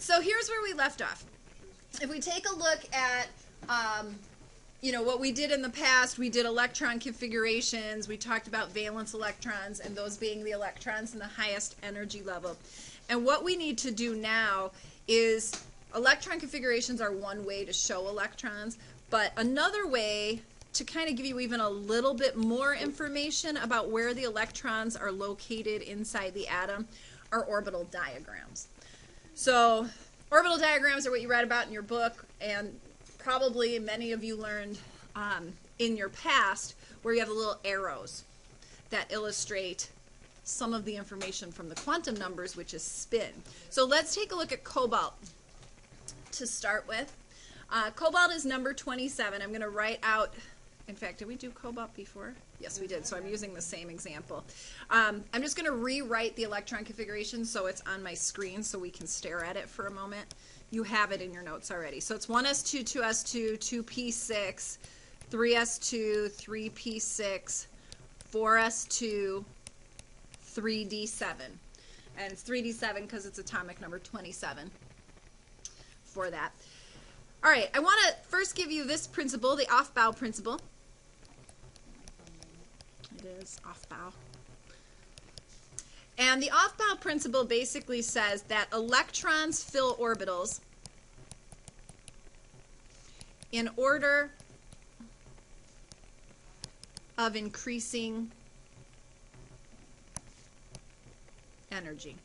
so here's where we left off. If we take a look at what we did in the past, we did electron configurations, we talked about valence electrons, and those being the electrons in the highest energy level. And what we need to do now is, electron configurations are one way to show electrons, but another way to kind of give you even a little bit more information about where the electrons are located inside the atom are orbital diagrams. So orbital diagrams are what you read about in your book, and probably many of you learned in your past, where you have the little arrows that illustrate some of the information from the quantum numbers, which is spin. So let's take a look at cobalt to start with. Cobalt is number 27. I'm going to write out, in fact, did we do cobalt before? Yes, we did, so I'm using the same example. I'm just going to rewrite the electron configuration so it's on my screen so we can stare at it for a moment. You have it in your notes already. So it's 1s2, 2s2, 2p6, 3s2, 3p6, 4s2, 3d7. And it's 3d7 because it's atomic number 27 for that. All right, I want to first give you this principle, the Aufbau Principle. It is Aufbau. And the Aufbau Principle basically says that electrons fill orbitals in order of increasing energy.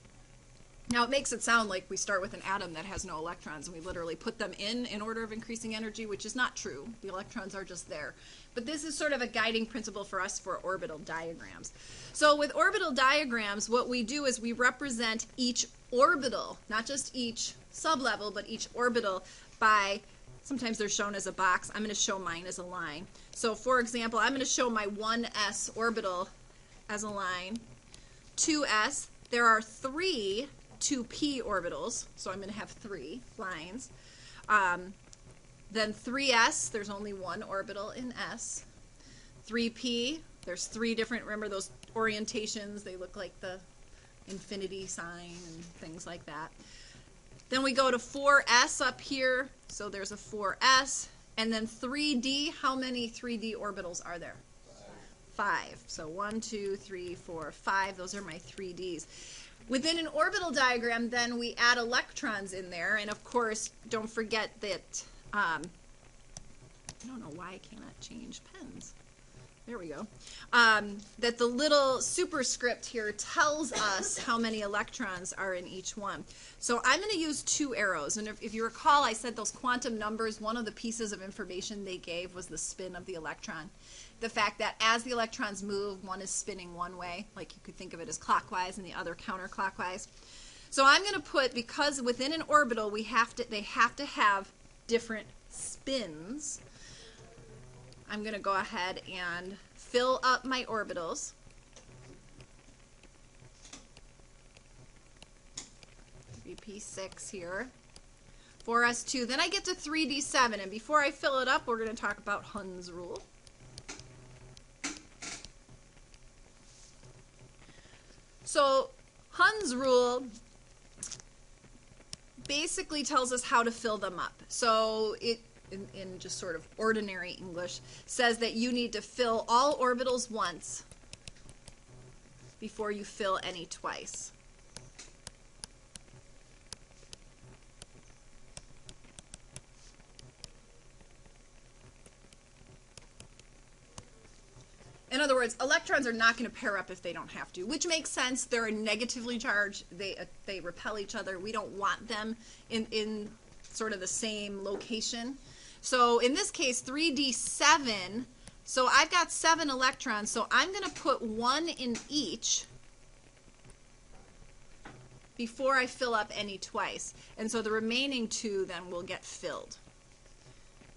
Now, it makes it sound like we start with an atom that has no electrons and we literally put them in order of increasing energy, which is not true. The electrons are just there. But this is sort of a guiding principle for us for orbital diagrams. So with orbital diagrams, what we do is we represent each orbital, not just each sublevel, but each orbital by, sometimes they're shown as a box. I'm going to show mine as a line. So for example, I'm going to show my 1s orbital as a line. 2s, there are 3 2p orbitals, so I'm going to have 3 lines. Then 3s, there's only 1 orbital in s. 3p, there's 3 different, remember those orientations, they look like the infinity sign and things like that. Then we go to 4s up here, so there's a 4s. And then 3d, how many 3d orbitals are there? 5. So 1, 2, 3, 4, 5, those are my 3ds. Within an orbital diagram, then, we add electrons in there, and of course, don't forget that, I don't know why I cannot change pens. There we go. That the little superscript here tells us how many electrons are in each one. So I'm going to use 2 arrows, and if you recall, I said those quantum numbers, one of the pieces of information they gave was the spin of the electron. The fact that as the electrons move, one is spinning one way, like you could think of it as clockwise and the other counterclockwise. So I'm going to put, because within an orbital they have to have different spins, I'm going to go ahead and fill up my orbitals. P6 here. 4s2. Then I get to 3d7, and before I fill it up, we're going to talk about Hund's rule. So Hund's rule basically tells us how to fill them up. So it, in just sort of ordinary English, says that you need to fill all orbitals once before you fill any twice. In other words, electrons are not going to pair up if they don't have to, which makes sense. They're negatively charged. They repel each other. We don't want them in sort of the same location. So in this case, 3d7, so I've got 7 electrons, so I'm going to put 1 in each before I fill up any twice. And so the remaining 2 then will get filled.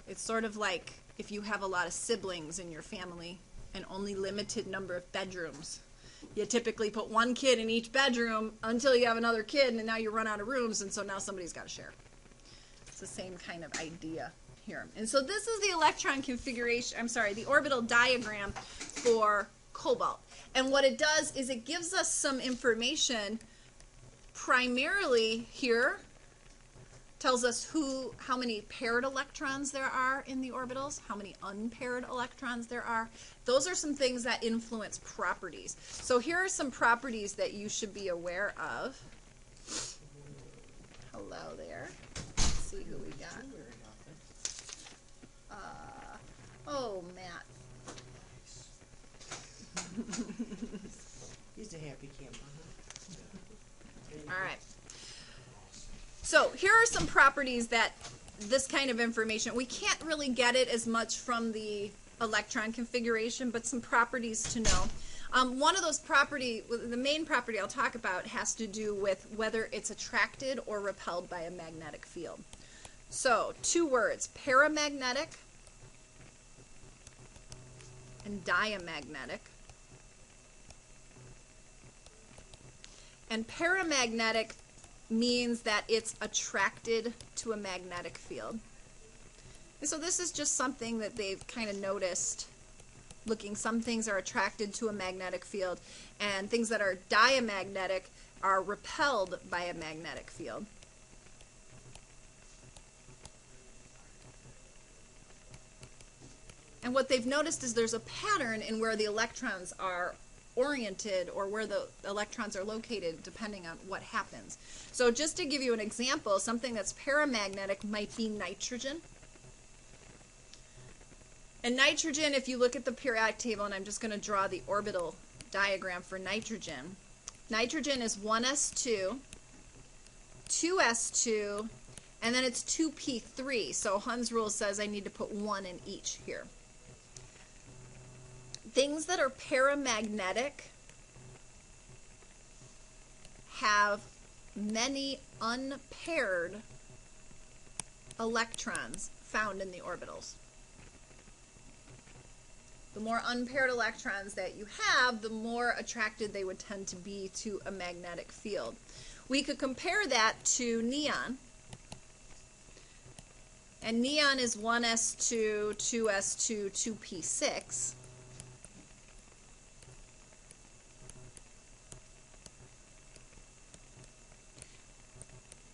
It's sort of like if you have a lot of siblings in your family, an only limited number of bedrooms. You typically put 1 kid in each bedroom until you have another kid, and now you run out of rooms, and so now somebody's got to share. It's the same kind of idea here. And so this is the electron configuration, I'm sorry, the orbital diagram for cobalt. And what it does is it gives us some information primarily here tells us how many paired electrons there are in the orbitals, how many unpaired electrons there are. Those are some things that influence properties. So here are some properties that you should be aware of. Hello there. Let's see who we got. Oh, Matt. He's a happy camper. All right. So here are some properties that this kind of information, we can't really get it as much from the electron configuration, but some properties to know. One of those the main property I'll talk about has to do with whether it's attracted or repelled by a magnetic field. So, two words, paramagnetic and diamagnetic. And paramagnetic means that it's attracted to a magnetic field. And so this is just something that they've kind of noticed. Looking, some things are attracted to a magnetic field, and things that are diamagnetic are repelled by a magnetic field. And what they've noticed is there's a pattern in where the electrons are oriented or where the electrons are located depending on what happens. So just to give you an example, something that's paramagnetic might be nitrogen. And nitrogen, if you look at the periodic table, and I'm just going to draw the orbital diagram for nitrogen. Nitrogen is 1s2, 2s2, and then it's 2p3. So Hund's rule says I need to put 1 in each here. Things that are paramagnetic have many unpaired electrons found in the orbitals. The more unpaired electrons that you have, the more attracted they would tend to be to a magnetic field. We could compare that to neon. And neon is 1s2, 2s2, 2p6.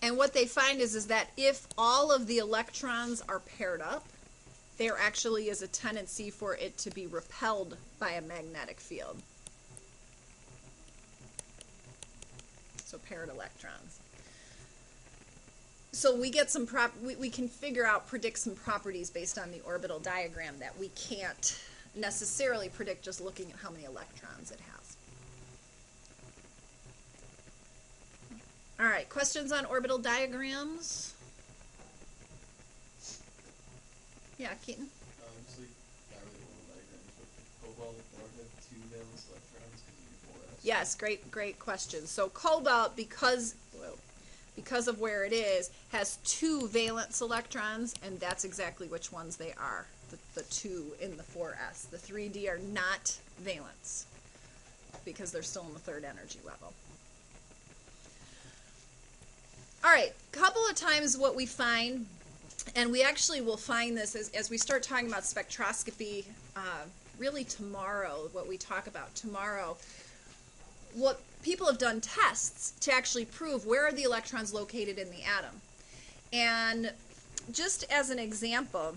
And what they find is that if all of the electrons are paired up, there actually is a tendency for it to be repelled by a magnetic field. So paired electrons. So we get some we can predict some properties based on the orbital diagram that we can't necessarily predict just looking at how many electrons it has. All right, questions on orbital diagrams? Yeah, Keaton? Just like that really orbital diagrams with Cobalt, that would have 2 valence electrons because you do 4s. Yes, great question. So Cobalt, because of where it is, has 2 valence electrons, and that's exactly which ones they are. The 2 in the 4s. The 3d are not valence because they're still in the 3rd energy level. All right, a couple of times what we find, and we actually will find this as we start talking about spectroscopy really tomorrow, what we talk about tomorrow, what people have done tests to actually prove where are the electrons located in the atom. And just as an example,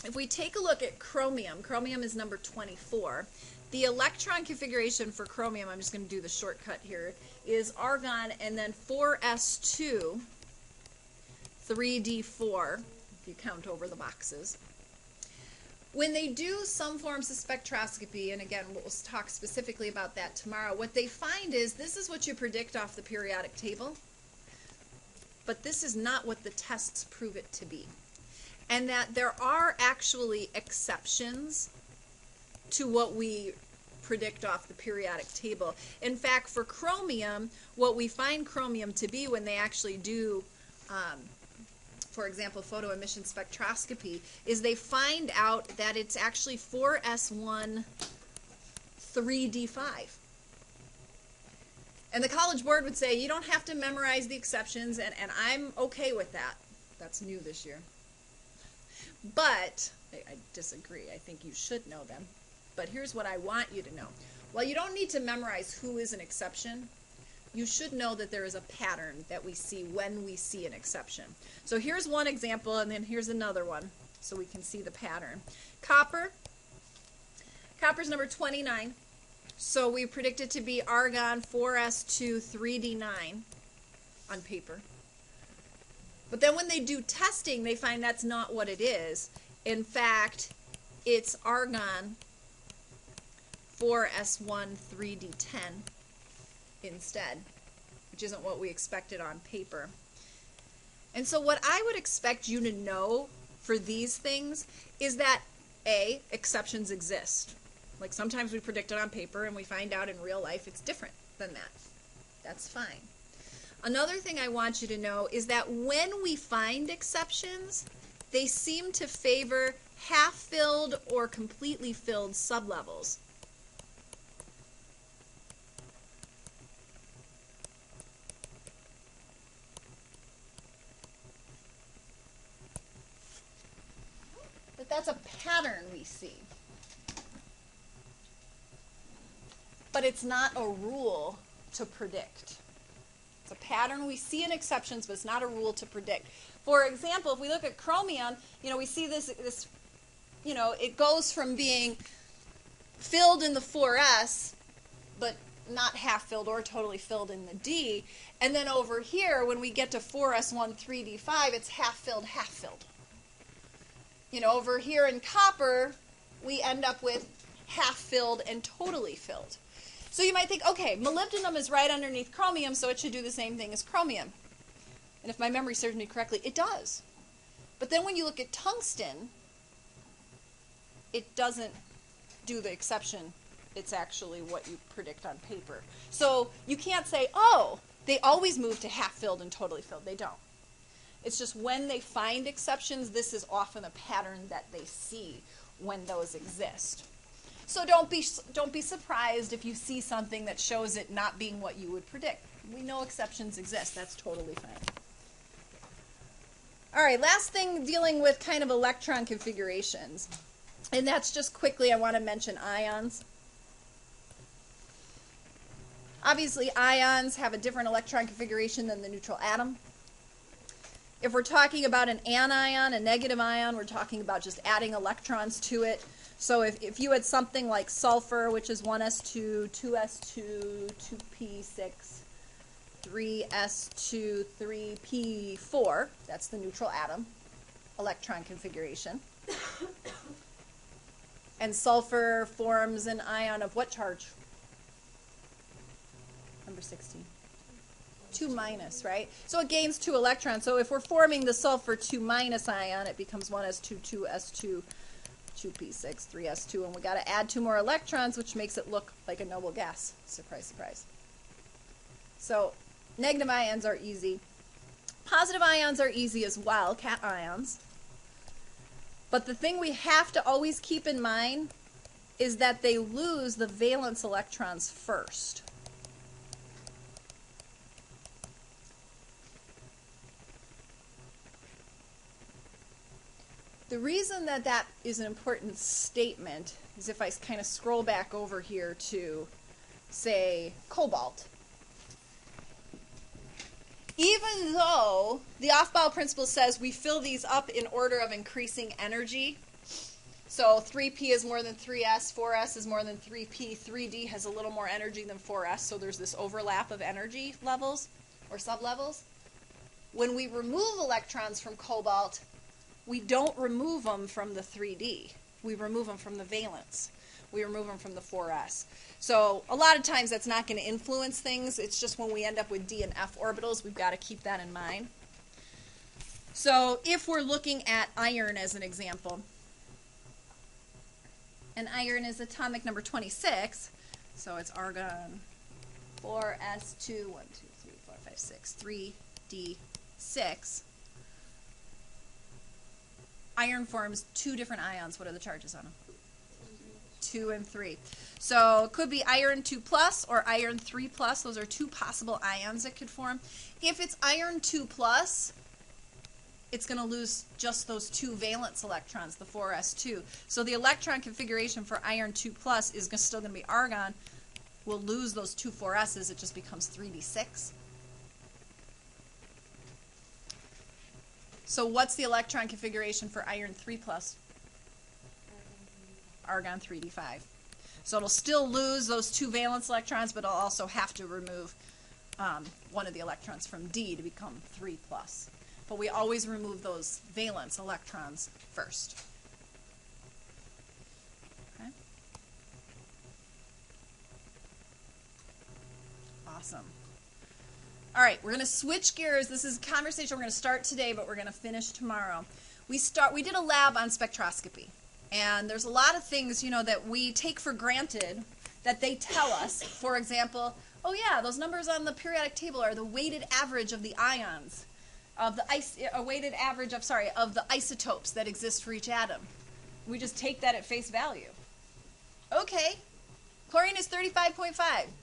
if we take a look at chromium, chromium is number 24. The electron configuration for chromium, I'm just going to do the shortcut here, is argon and then 4s2, 3d4, if you count over the boxes. When they do some forms of spectroscopy, and again, we'll talk specifically about that tomorrow, what they find is this is what you predict off the periodic table, but this is not what the tests prove it to be. And that there are actually exceptions to what we predict off the periodic table. In fact, for chromium, what we find chromium to be when they actually do, for example, photoemission spectroscopy, is they find out that it's actually 4s1, 3d5. And the College Board would say, you don't have to memorize the exceptions, and I'm okay with that. That's new this year. But, I disagree. I think you should know them. But here's what I want you to know. Well, you don't need to memorize who is an exception, you should know that there is a pattern that we see when we see an exception. So here's one example, and then here's another one, so we can see the pattern. Copper. Copper's number 29. So we predict it to be argon 4s2 3d9 on paper. But then when they do testing, they find that's not what it is. In fact, it's argon 4s1 3d10 instead, which isn't what we expected on paper. And so what I would expect you to know for these things is that A, exceptions exist. Like sometimes we predict it on paper and we find out in real life it's different than that. That's fine. Another thing I want you to know is that when we find exceptions, they seem to favor half-filled or completely filled sublevels. That's a pattern we see. But it's not a rule to predict. It's a pattern we see in exceptions, but it's not a rule to predict. For example, if we look at chromium, we see this, it goes from being filled in the 4s, but not half filled or totally filled in the D. And then over here, when we get to 4s1 3d5, it's half filled, half filled. Over here in copper, we end up with half filled and totally filled. So you might think, okay, molybdenum is right underneath chromium, so it should do the same thing as chromium. And if my memory serves me correctly, it does. But then when you look at tungsten, it doesn't do the exception. It's actually what you predict on paper. So you can't say, oh, they always move to half filled and totally filled. They don't. It's just when they find exceptions, this is often a pattern that they see when those exist. So don't be surprised if you see something that shows it not being what you would predict. We know exceptions exist. That's totally fine. All right, last thing dealing with kind of electron configurations. And that's just quickly, I want to mention ions. Obviously, ions have a different electron configuration than the neutral atom. If we're talking about an anion, a negative ion, we're talking about just adding electrons to it. So if you had something like sulfur, which is 1s2, 2s2, 2p6, 3s2, 3p4, that's the neutral atom electron configuration. And sulfur forms an ion of what charge? Number 16. 2 minus, right? So it gains 2 electrons. So if we're forming the sulfur 2 minus ion, it becomes 1s2, 2s2, 2p6, 3s2, and we got to add 2 more electrons, which makes it look like a noble gas. Surprise, surprise. So negative ions are easy. Positive ions are easy as well, cations. But the thing we have to always keep in mind is that they lose the valence electrons first. The reason that that is an important statement is if I kind of scroll back over here to, say, cobalt. Even though the Aufbau Principle says we fill these up in order of increasing energy, so 3p is more than 3s, 4s is more than 3p, 3d has a little more energy than 4s, so there's this overlap of energy levels or sublevels. When we remove electrons from cobalt, we don't remove them from the 3D. We remove them from the valence. We remove them from the 4s. So a lot of times that's not going to influence things. It's just when we end up with D and F orbitals, we've got to keep that in mind. So if we're looking at iron as an example, and iron is atomic number 26, so it's argon 4s2, 1, 2, 3, 4, 5, 6, 3d6. Iron forms 2 different ions. What are the charges on them? 2 and 3. So it could be iron 2 plus or iron 3 plus. Those are 2 possible ions it could form. If it's iron 2 plus, it's going to lose just those 2 valence electrons, the 4s2. So the electron configuration for iron 2 plus is still going to be argon we'll lose those two 4s's. It just becomes 3d6. So what's the electron configuration for iron 3 plus? Argon 3d5. So it'll still lose those two valence electrons, but it'll also have to remove one of the electrons from D to become 3 plus. But we always remove those valence electrons first. Okay. Awesome. All right, we're going to switch gears. This is a conversation we're going to start today, but we're going to finish tomorrow. We did a lab on spectroscopy. And there's a lot of things, you know, that we take for granted that they tell us. For example, oh yeah, those numbers on the periodic table are the weighted average of the ions, of the of the isotopes that exist for each atom. We just take that at face value. Okay, chlorine is 35.5,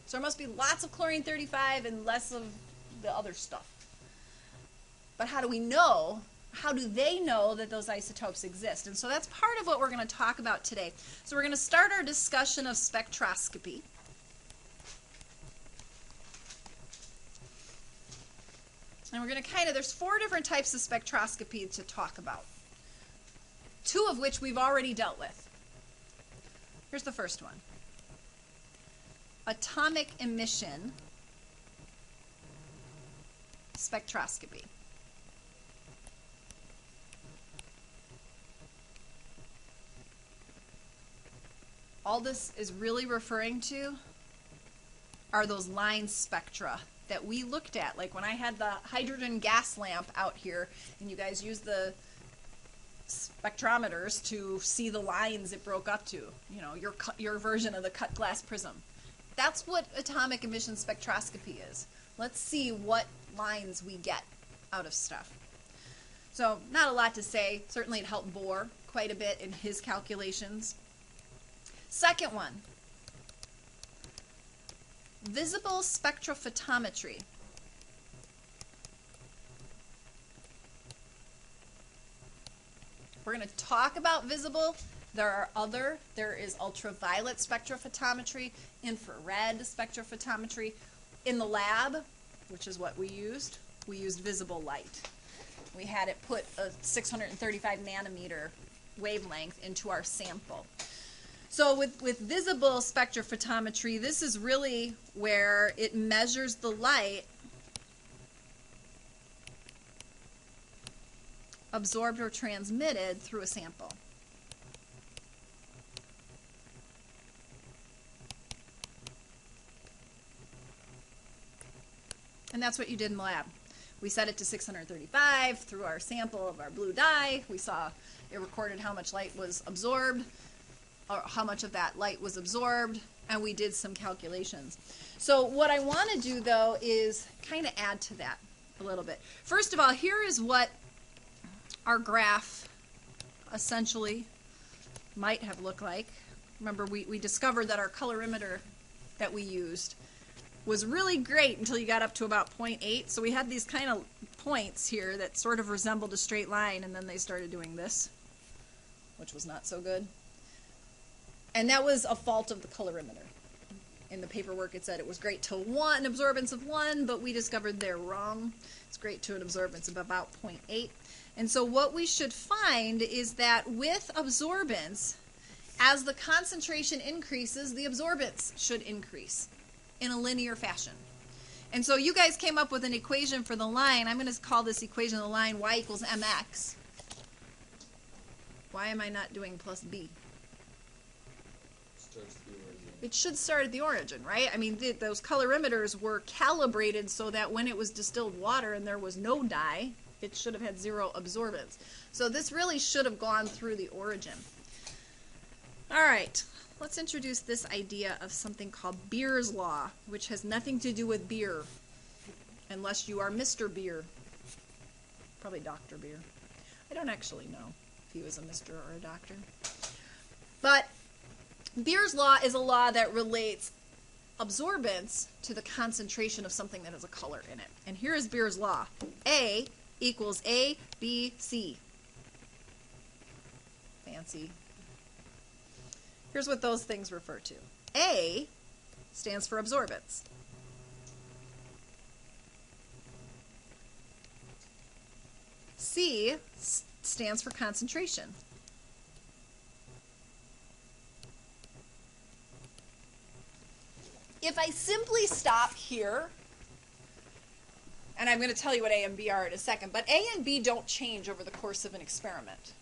so there must be lots of chlorine 35 and less of the other stuff. But how do we know? How do they know that those isotopes exist? And so that's part of what we're going to talk about today. So we're going to start our discussion of spectroscopy. And we're going to there's 4 different types of spectroscopy to talk about, 2 of which we've already dealt with. Here's the first one. Atomic emission spectroscopy. All this is really referring to are those line spectra that we looked at. Like when I had the hydrogen gas lamp out here and you guys used the spectrometers to see the lines it broke up to, you know, your version of the cut glass prism. That's what atomic emission spectroscopy is. Let's see what lines we get out of stuff. So not a lot to say. Certainly it helped Bohr quite a bit in his calculations. Second one, visible spectrophotometry. We're going to talk about visible. There is ultraviolet spectrophotometry, infrared spectrophotometry. In the lab, which is what we used visible light. We had it put a 635 nanometer wavelength into our sample. So with visible spectrophotometry, this is really where it measures the light absorbed or transmitted through a sample. And that's what you did in the lab. We set it to 635 through our sample of our blue dye. We saw it recorded how much light was absorbed, or how much of that light was absorbed, and we did some calculations. So what I want to do, though, is kind of add to that a little bit. First of all, here is what our graph essentially might have looked like. Remember, we discovered that our colorimeter that we used was really great until you got up to about 0.8. So we had these kind of points here that sort of resembled a straight line, and then they started doing this, which was not so good. And that was a fault of the colorimeter. In the paperwork it said it was great to an absorbance of 1, but we discovered they're wrong. It's great to an absorbance of about 0.8. And so what we should find is that with absorbance, as the concentration increases, the absorbance should increase in a linear fashion. And so you guys came up with an equation for the line. I'm going to call this equation of the line y equals mx. Why am I not doing plus b? Starts at the origin. It should start at the origin, right? I mean, those colorimeters were calibrated so that when it was distilled water and there was no dye, it should have had 0 absorbance. So this really should have gone through the origin. All right, let's introduce this idea of something called Beer's law, which has nothing to do with beer, unless you are Mr. Beer. Probably Dr. Beer. I don't actually know if he was a Mr. or a doctor. But Beer's law is a law that relates absorbance to the concentration of something that has a color in it. And here is Beer's law. A equals A, B, C. Fancy. Here's what those things refer to. A stands for absorbance. C stands for concentration. If I simply stop here, and I'm going to tell you what A and B are in a second, but A and B don't change over the course of an experiment.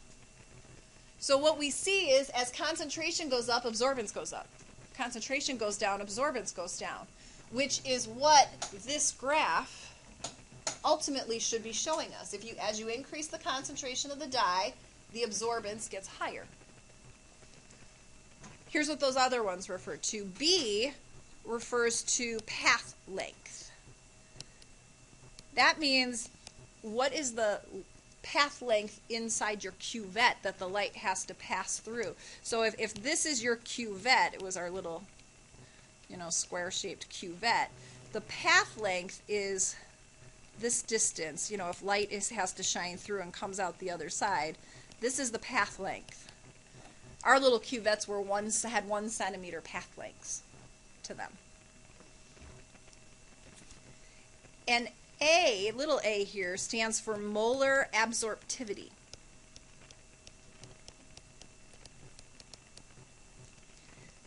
So what we see is as concentration goes up, absorbance goes up. Concentration goes down, absorbance goes down, which is what this graph ultimately should be showing us. As you increase the concentration of the dye, the absorbance gets higher. Here's what those other ones refer to. B refers to path length. That means what is the path length inside your cuvette that the light has to pass through. So if this is your cuvette, it was our little, square-shaped cuvette, the path length is this distance. If light has to shine through and comes out the other side, this is the path length. Our little cuvettes had 1 centimeter path lengths to them. And A, little a here, stands for molar absorptivity.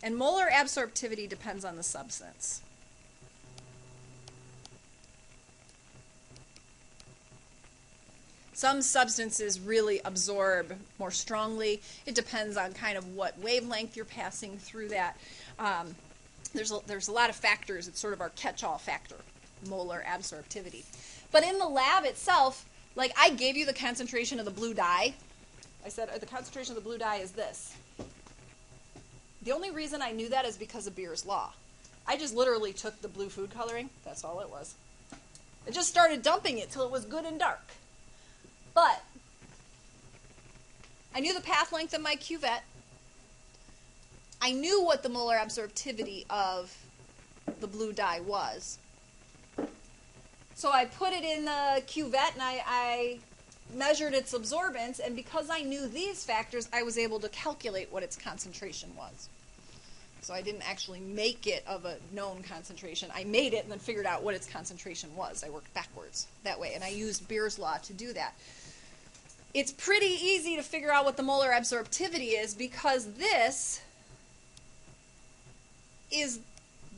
And molar absorptivity depends on the substance. Some substances really absorb more strongly. It depends on kind of what wavelength you're passing through that. There's a lot of factors. It's sort of our catch-all factor, molar absorptivity. But in the lab itself, like I gave you the concentration of the blue dye. I said the concentration of the blue dye is this. The only reason I knew that is because of Beer's law. I just literally took the blue food coloring. That's all it was. I just started dumping it till it was good and dark. But I knew the path length of my cuvette. I knew what the molar absorptivity of the blue dye was. So I put it in the cuvette and I measured its absorbance, and because I knew these factors, I was able to calculate what its concentration was. So I didn't actually make it of a known concentration. I made it and then figured out what its concentration was. I worked backwards that way, and I used Beer's law to do that. It's pretty easy to figure out what the molar absorptivity is because this is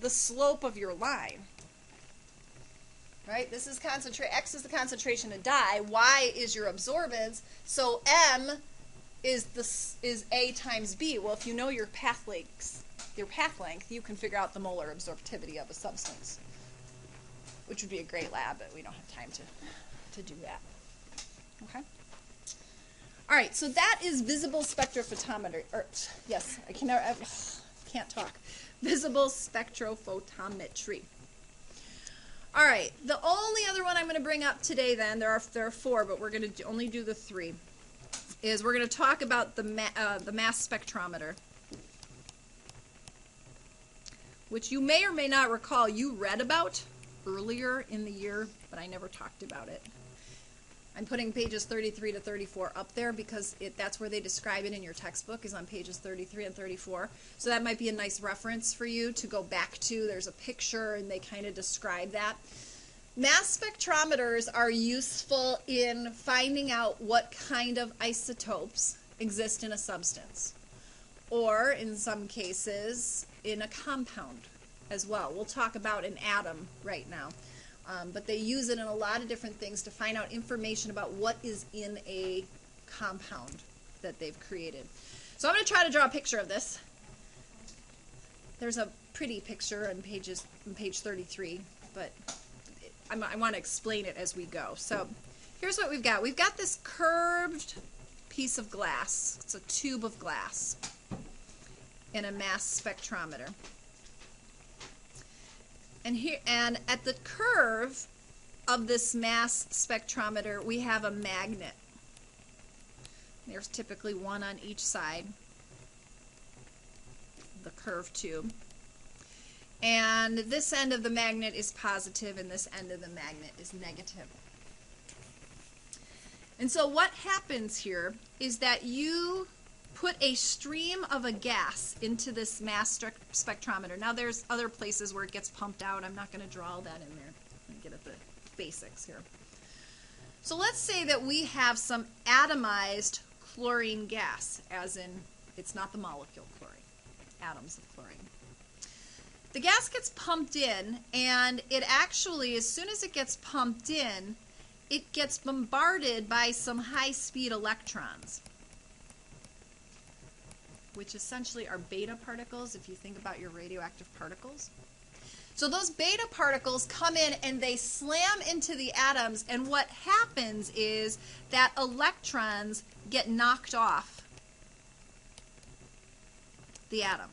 the slope of your line. Right? This is X is the concentration of dye, Y is your absorbance, so M is A times B. Well, if you know your path length, you can figure out the molar absorptivity of a substance, which would be a great lab, but we don't have time to do that. Okay? All right, so that is visible spectrophotometry. Yes, I can't talk. Visible spectrophotometry. All right, the only other one I'm going to bring up today then, there are 4, but we're going to only do the 3, is we're going to talk about the mass spectrometer, which you may or may not recall you read about earlier in the year, but I never talked about it. I'm putting pages 33 to 34 up there because that's where they describe it in your textbook, is on pages 33 and 34. So that might be a nice reference for you to go back to. There's a picture and they kind of describe that. Mass spectrometers are useful in finding out what kind of isotopes exist in a substance, or in some cases in a compound as well. We'll talk about an atom right now. But they use it in a lot of different things to find out information about what is in a compound that they've created. So I'm going to try to draw a picture of this. There's a pretty picture on page 33, but I want to explain it as we go. So here's what we've got. We've got this curved piece of glass. It's a tube of glass in a mass spectrometer. And at the curve of this mass spectrometer, we have a magnet. There's typically one on each side, the curved tube. And this end of the magnet is positive, and this end of the magnet is negative. And so what happens here is that you put a stream of a gas into this mass spectrometer. Now there's other places where it gets pumped out. I'm not going to draw all that in there. I'm going to get at the basics here. So let's say that we have some atomized chlorine gas, as in it's not the molecule chlorine, atoms of chlorine. The gas gets pumped in, and it actually, as soon as it gets pumped in, it gets bombarded by some high-speed electrons, which essentially are beta particles if you think about your radioactive particles. So those beta particles come in and they slam into the atoms, and what happens is that electrons get knocked off the atom.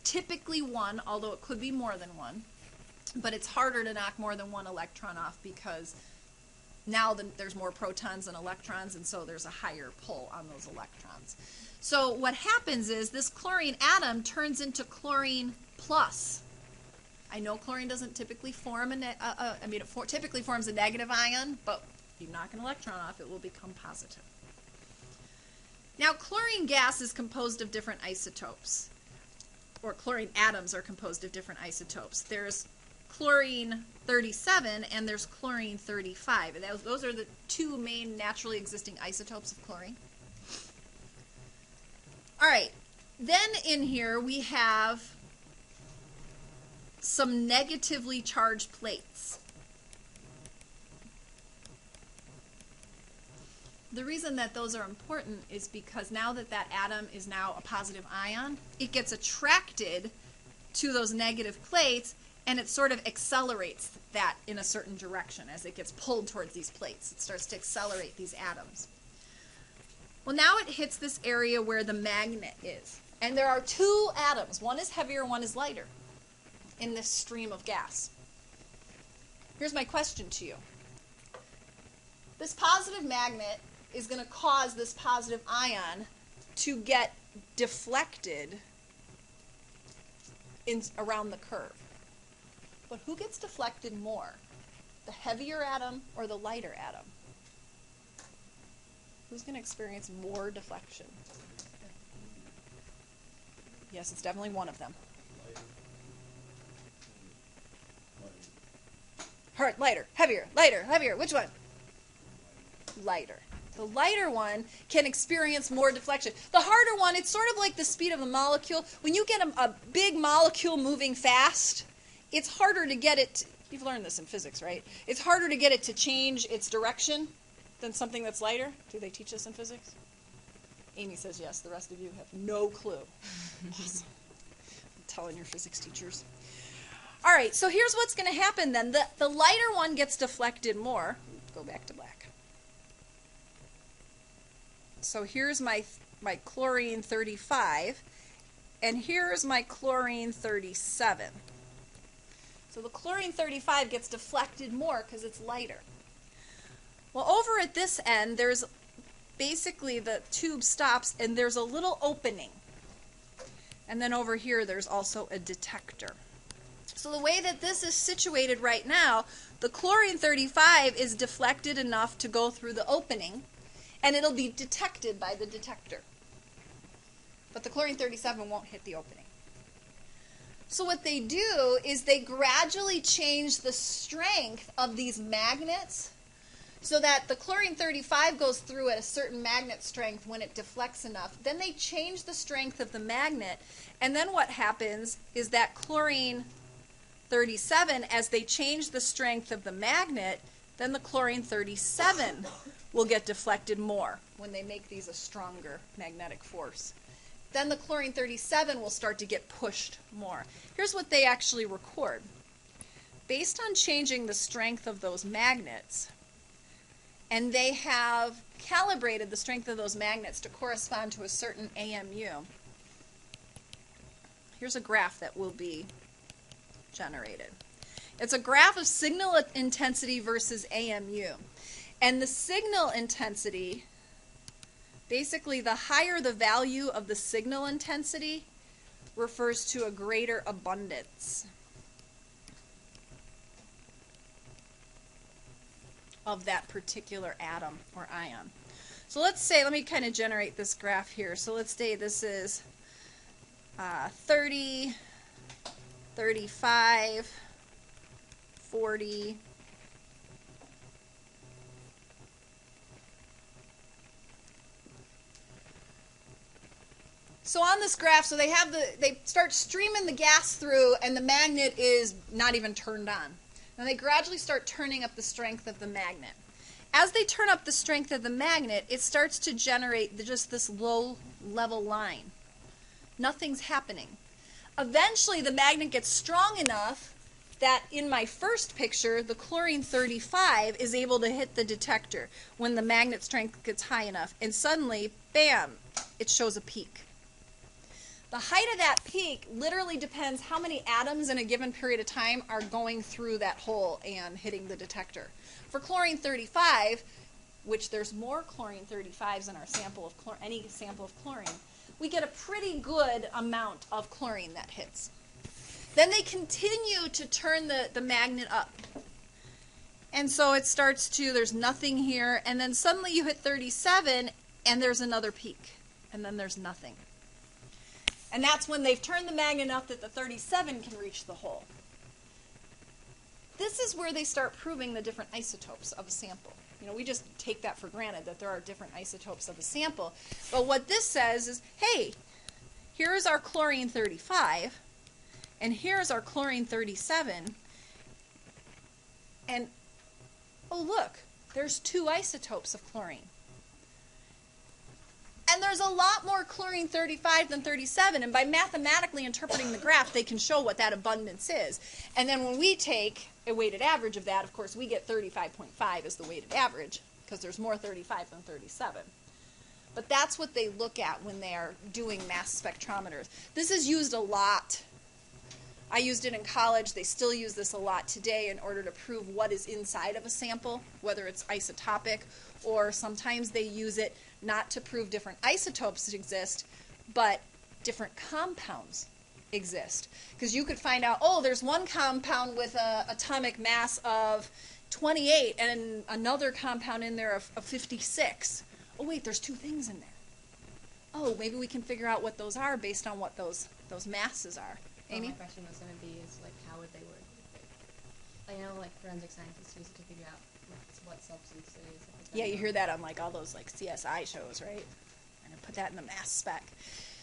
Typically one, although it could be more than one, but it's harder to knock more than one electron off because now there's more protons than electrons, and so there's a higher pull on those electrons. So what happens is this chlorine atom turns into chlorine plus. I know chlorine doesn't typically form it typically forms a negative ion, but if you knock an electron off, it will become positive. Now, chlorine gas is composed of different isotopes, or chlorine atoms are composed of different isotopes. There's chlorine 37 and there's chlorine 35. And those are the two main naturally existing isotopes of chlorine. All right, then in here we have some negatively charged plates. The reason that those are important is because now that that atom is now a positive ion, it gets attracted to those negative plates, and it sort of accelerates that in a certain direction as it gets pulled towards these plates. It starts to accelerate these atoms. Well, now it hits this area where the magnet is. And there are two atoms. One is heavier, one is lighter in this stream of gas. Here's my question to you. This positive magnet is going to cause this positive ion to get deflected around the curve. But who gets deflected more? The heavier atom or the lighter atom? Who's going to experience more deflection? Yes, it's definitely one of them. Lighter, heavier, lighter, heavier. Which one? Lighter. The lighter one can experience more deflection. The harder one, it's sort of like the speed of a molecule. When you get a big molecule moving fast, it's harder to get it, you've learned this in physics, right? It's harder to get it to change its direction than something that's lighter. Do they teach this in physics? Amy says yes. The rest of you have no clue. Awesome. I'm telling your physics teachers. All right, so here's what's going to happen then. The lighter one gets deflected more. Go back to black. So here's my chlorine 35, and here's my chlorine 37. So the chlorine 35 gets deflected more because it's lighter. Well, over at this end, there's basically the tube stops, and there's a little opening. And then over here, there's also a detector. So the way that this is situated right now, the chlorine 35 is deflected enough to go through the opening, and it'll be detected by the detector. But the chlorine 37 won't hit the opening. So what they do is they gradually change the strength of these magnets so that the chlorine 35 goes through at a certain magnet strength when it deflects enough. Then they change the strength of the magnet, and then what happens is that chlorine 37, as they change the strength of the magnet, then the chlorine 37 will get deflected more when they make these a stronger magnetic force. Then the chlorine 37 will start to get pushed more. Here's what they actually record. Based on changing the strength of those magnets, and they have calibrated the strength of those magnets to correspond to a certain AMU. Here's a graph that will be generated. It's a graph of signal intensity versus AMU. And the signal intensity, basically the higher the value of the signal intensity, refers to a greater abundance of that particular atom or ion. So let's say, let me kind of generate this graph here. So let's say this is 30, 35, 40, so on this graph, so they start streaming the gas through and the magnet is not even turned on. And they gradually start turning up the strength of the magnet. As they turn up the strength of the magnet, it starts to generate just this low level line. Nothing's happening. Eventually the magnet gets strong enough that in my first picture, the chlorine-35 is able to hit the detector when the magnet strength gets high enough. And suddenly, bam, it shows a peak. The height of that peak literally depends how many atoms in a given period of time are going through that hole and hitting the detector. For chlorine-35, which there's more chlorine-35s in our sample of any sample of chlorine, we get a pretty good amount of chlorine that hits. Then they continue to turn the magnet up. And so it starts to, there's nothing here, and then suddenly you hit 37, and there's another peak, and then there's nothing. And that's when they've turned the magnet up that the 37 can reach the hole. This is where they start proving the different isotopes of a sample. You know, we just take that for granted that there are different isotopes of a sample. But what this says is, hey, here's our chlorine-35, and here's our chlorine-37, and oh look, there's 2 isotopes of chlorine. And there's a lot more chlorine-35 than 37, and by mathematically interpreting the graph, they can show what that abundance is. And then when we take a weighted average of that, of course, we get 35.5 as the weighted average, because there's more 35 than 37. But that's what they look at when they are doing mass spectrometers. This is used a lot. I used it in college. They still use this a lot today in order to prove what is inside of a sample, whether it's isotopic, or sometimes they use it not to prove different isotopes exist, but different compounds exist. Because you could find out, oh, there's one compound with an atomic mass of 28 and another compound in there of 56. Oh, wait, there's 2 things in there. Oh, maybe we can figure out what those are based on what those masses are. Amy? My question was going to be is, like, how would they work with it? I know, like, forensic scientists use it to figure out what substance it is. Yeah, you hear that on, like, all those, like, CSI shows, right? And put that in the mass spec.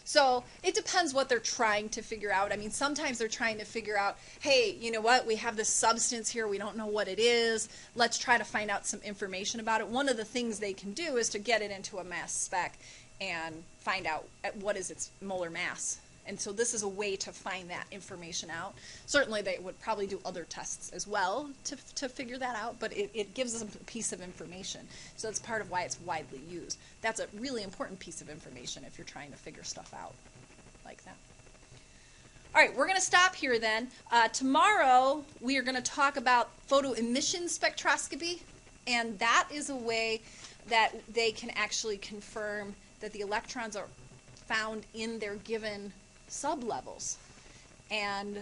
So it depends what they're trying to figure out. I mean, sometimes they're trying to figure out, hey, you know what? We have this substance here. We don't know what it is. Let's try to find out some information about it. One of the things they can do is to get it into a mass spec and find out what is its molar mass. And so this is a way to find that information out. Certainly they would probably do other tests as well to figure that out, but it gives us a piece of information. So that's part of why it's widely used. That's a really important piece of information if you're trying to figure stuff out like that. All right, we're going to stop here then. Tomorrow we are going to talk about photoemission spectroscopy, and that is a way that they can actually confirm that the electrons are found in their given sublevels, and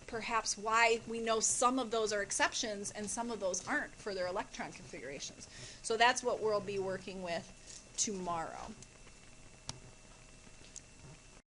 perhaps why we know some of those are exceptions and some of those aren't for their electron configurations. So that's what we'll be working with tomorrow.